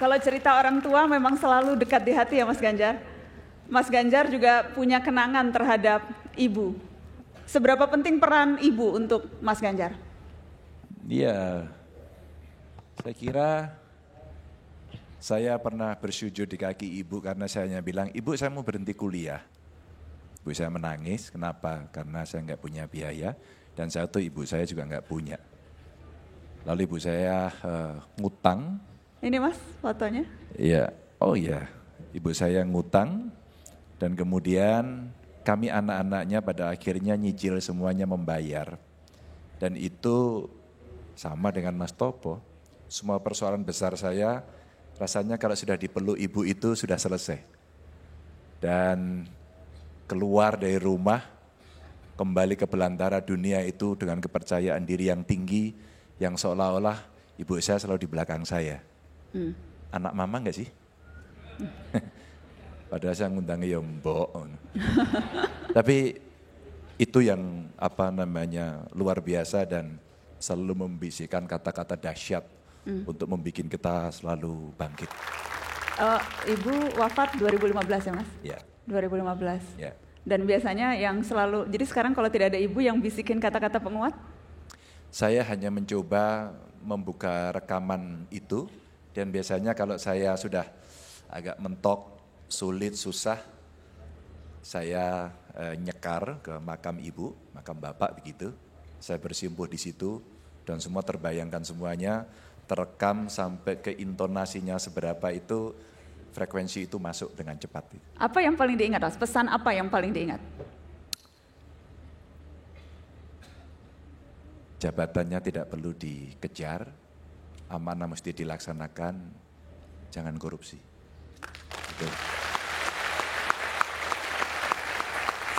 Kalau cerita orang tua memang selalu dekat di hati ya Mas Ganjar. Mas Ganjar juga punya kenangan terhadap ibu. Seberapa penting peran ibu untuk Mas Ganjar? Iya, saya kira saya pernah bersujud di kaki ibu karena saya hanya bilang, ibu saya mau berhenti kuliah. Ibu saya menangis, kenapa? Karena saya nggak punya biaya dan satu ibu saya juga nggak punya. Lalu ibu saya ngutang. Ini Mas fotonya? Iya, oh iya, ibu saya ngutang dan kemudian kami anak-anaknya pada akhirnya nyicil semuanya membayar. Dan itu sama dengan Mas Topo, semua persoalan besar saya rasanya kalau sudah dipeluk ibu itu sudah selesai. Dan keluar dari rumah, kembali ke belantara dunia itu dengan kepercayaan diri yang tinggi, yang seolah-olah ibu saya selalu di belakang saya. Anak mama enggak sih? Padahal saya ngundangnya ya mbok. Tapi itu yang luar biasa dan selalu membisikkan kata-kata dahsyat untuk membuat kita selalu bangkit. Ibu wafat 2015 ya Mas? Ya. 2015. Ya. Dan biasanya yang selalu, jadi sekarang kalau tidak ada ibu yang bisikin kata-kata penguat? Saya hanya mencoba membuka rekaman itu dan biasanya kalau saya sudah agak mentok, sulit, susah, saya nyekar ke makam ibu, makam bapak begitu. Saya bersimpuh di situ dan semua terbayangkan semuanya, terekam sampai ke intonasinya seberapa itu, frekuensi itu masuk dengan cepat. Apa yang paling diingat Mas? Pesan apa yang paling diingat? Jabatannya tidak perlu dikejar, amanah mesti dilaksanakan, jangan korupsi. Betul.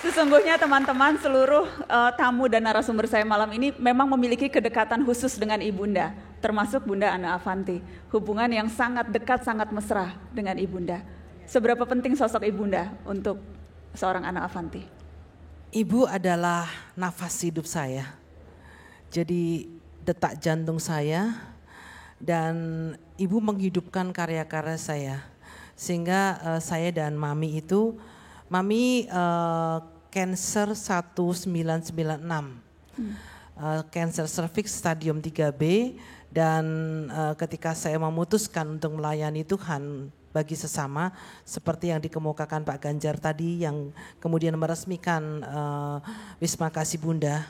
Sesungguhnya teman-teman seluruh tamu dan narasumber saya malam ini memang memiliki kedekatan khusus dengan Ibunda, termasuk Bunda Ana Avanti. Hubungan yang sangat dekat, sangat mesra dengan Ibunda. Seberapa penting sosok Ibunda untuk seorang Ana Avanti? Ibu adalah nafas hidup saya. Jadi detak jantung saya dan ibu menghidupkan karya-karya saya. Sehingga saya dan Mami itu, Mami cancer 1996, cancer cervix stadium 3B dan ketika saya memutuskan untuk melayani Tuhan bagi sesama seperti yang dikemukakan Pak Ganjar tadi yang kemudian meresmikan Wisma Kasih Bunda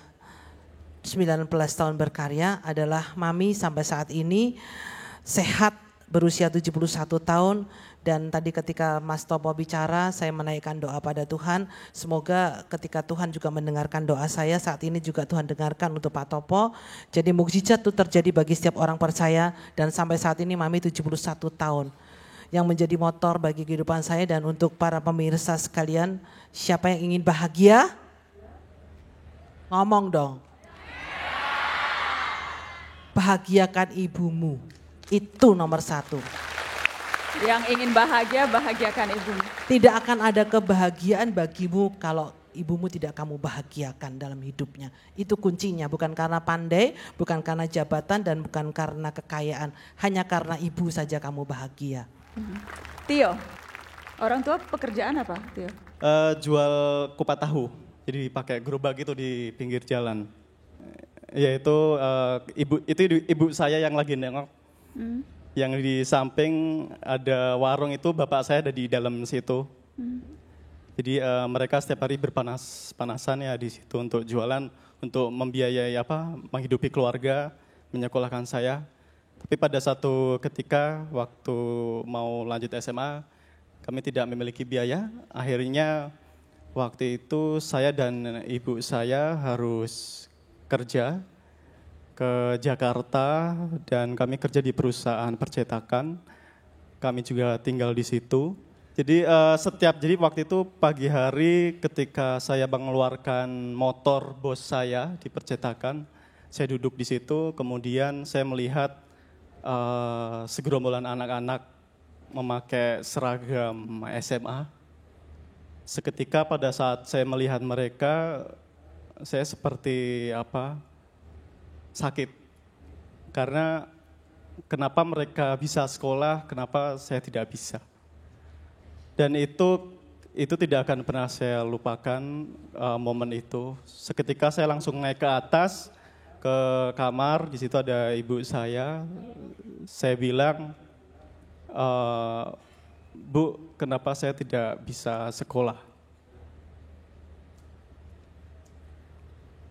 19 tahun berkarya adalah Mami sampai saat ini sehat berusia 71 tahun. Dan tadi ketika Mas Topo bicara, saya menaikkan doa pada Tuhan. Semoga ketika Tuhan juga mendengarkan doa saya, saat ini juga Tuhan dengarkan untuk Pak Topo. Jadi mukjizat itu terjadi bagi setiap orang percaya. Dan sampai saat ini Mami 71 tahun. Yang menjadi motor bagi kehidupan saya dan untuk para pemirsa sekalian. Siapa yang ingin bahagia? Ngomong dong. Bahagiakan ibumu. Itu nomor satu. Yang ingin bahagia, bahagiakan ibumu. Tidak akan ada kebahagiaan bagimu kalau ibumu tidak kamu bahagiakan dalam hidupnya. Itu kuncinya, bukan karena pandai, bukan karena jabatan dan bukan karena kekayaan. Hanya karena ibu saja kamu bahagia. Tio, orang tua pekerjaan apa Tio? Jual kupat tahu, jadi pakai gerobak gitu di pinggir jalan. Yaitu ibu saya yang lagi nengok. Yang di samping ada warung itu bapak saya ada di dalam situ. Jadi mereka setiap hari berpanas-panasan ya di situ untuk jualan, untuk membiayai menghidupi keluarga, menyekolahkan saya. Tapi pada satu ketika waktu mau lanjut SMA, kami tidak memiliki biaya. Akhirnya waktu itu saya dan ibu saya harus kerja ke Jakarta dan kami kerja di perusahaan percetakan. Kami juga tinggal di situ. Jadi jadi waktu itu pagi hari ketika saya mengeluarkan motor bos saya di percetakan, saya duduk di situ, kemudian saya melihat segerombolan anak-anak memakai seragam SMA. Seketika pada saat saya melihat mereka, saya seperti sakit. Karena kenapa mereka bisa sekolah, kenapa saya tidak bisa. Dan itu tidak akan pernah saya lupakan momen itu. Seketika saya langsung naik ke atas, ke kamar, di situ ada ibu saya. Saya bilang, Bu, kenapa saya tidak bisa sekolah?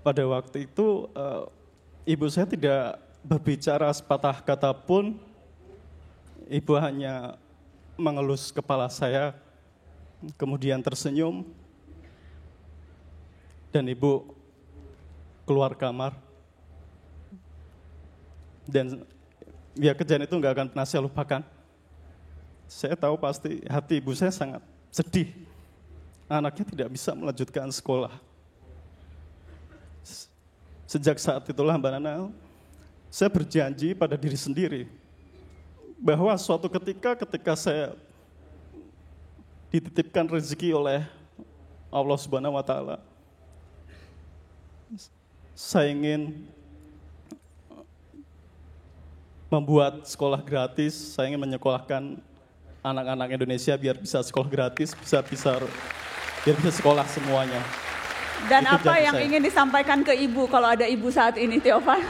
Pada waktu itu ibu saya tidak berbicara sepatah kata pun, ibu hanya mengelus kepala saya, kemudian tersenyum, dan ibu keluar kamar. Dan ya kejadian itu nggak akan pernah saya lupakan. Saya tahu pasti hati ibu saya sangat sedih, anaknya tidak bisa melanjutkan sekolah. Sejak saat itulah Mbak Nana, saya berjanji pada diri sendiri bahwa suatu ketika saya dititipkan rezeki oleh Allah Subhanahu wa Ta'ala, saya ingin membuat sekolah gratis, saya ingin menyekolahkan anak-anak Indonesia biar bisa sekolah gratis, biar bisa sekolah semuanya. Dan Itu apa yang saya. ingin disampaikan ke ibu kalau ada ibu saat ini, Theovan?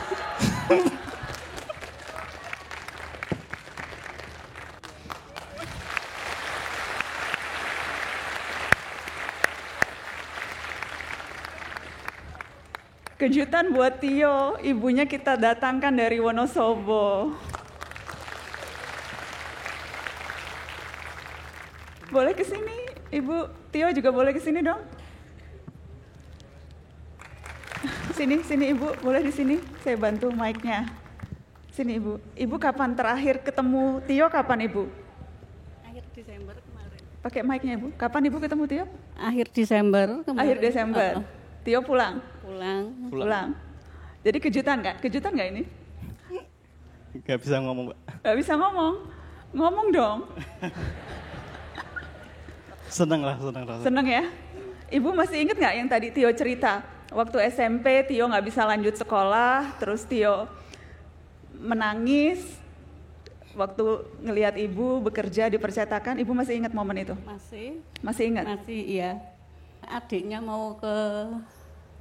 Kejutan buat Tio, ibunya kita datangkan dari Wonosobo. Boleh ke sini, Ibu Tio juga boleh ke sini dong. Sini Ibu, boleh di sini. Saya bantu mic-nya. Sini Ibu. Ibu kapan terakhir ketemu Tio kapan Ibu? Akhir Desember kemarin. Pakai mic-nya Ibu. Kapan Ibu ketemu Tio? Akhir Desember kemarin. Akhir Desember. Tio pulang. Pulang. Jadi kejutan nggak? Kejutan nggak ini? Gak bisa ngomong, Mbak. Nggak bisa ngomong. Ngomong dong. Seneng lah. Seneng ya? Ibu masih inget nggak yang tadi Tio cerita? Waktu SMP Tio nggak bisa lanjut sekolah, terus Tio menangis. Waktu ngelihat ibu bekerja di percetakan, ibu masih ingat momen itu? Masih ingat? Masih, iya. Adiknya mau ke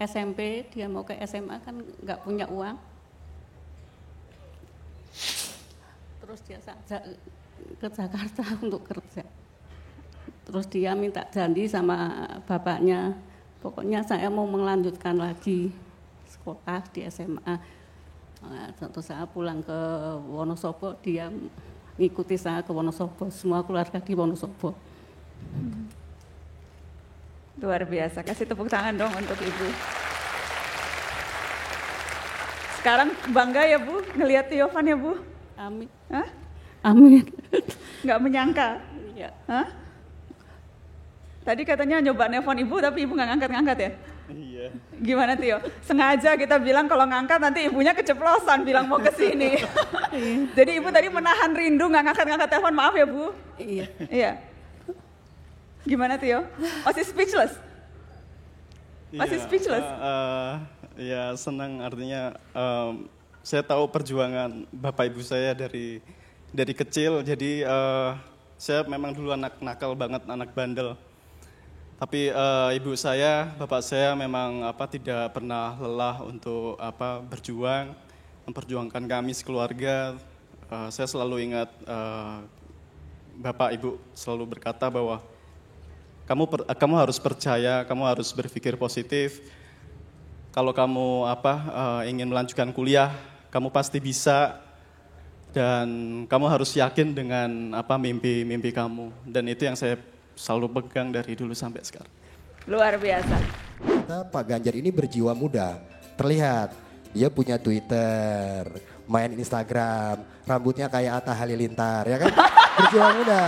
SMP, dia mau ke SMA kan nggak punya uang. Terus dia ke Jakarta untuk kerja. Terus dia minta janji sama bapaknya, pokoknya saya mau melanjutkan lagi sekolah di SMA. Suatu saat pulang ke Wonosobo, dia ngikuti saya ke Wonosobo, semua keluarga di Wonosobo. Luar biasa, kasih tepuk tangan dong untuk ibu. Sekarang bangga ya Bu, ngelihat Theovan ya Bu? Amin. Hah? Amin. Nggak menyangka? Iya. Hah? Tadi katanya nyoba nelfon ibu tapi ibu nggak ngangkat-ngangkat ya? Iya. Gimana Tio? Sengaja kita bilang kalau ngangkat nanti ibunya keceplosan bilang mau ke sini. Jadi ibu tadi menahan rindu nggak ngangkat-ngangkat telepon, maaf ya Bu. Iya. Iya. Gimana Tio? Masih speechless? Masih speechless? Ya senang, artinya saya tahu perjuangan bapak ibu saya dari kecil. Jadi saya memang dulu anak nakal banget, anak bandel. Tapi ibu saya, bapak saya memang tidak pernah lelah untuk berjuang, memperjuangkan kami sekeluarga. Saya selalu ingat bapak ibu selalu berkata bahwa kamu harus percaya, kamu harus berpikir positif. Kalau kamu ingin melanjutkan kuliah, kamu pasti bisa. Dan kamu harus yakin dengan mimpi-mimpi kamu. Dan itu yang saya selalu pegang dari dulu sampai sekarang. Luar biasa. Pak Ganjar ini berjiwa muda. Terlihat dia punya Twitter, main Instagram, rambutnya kayak Atta Halilintar, ya kan? Berjiwa muda.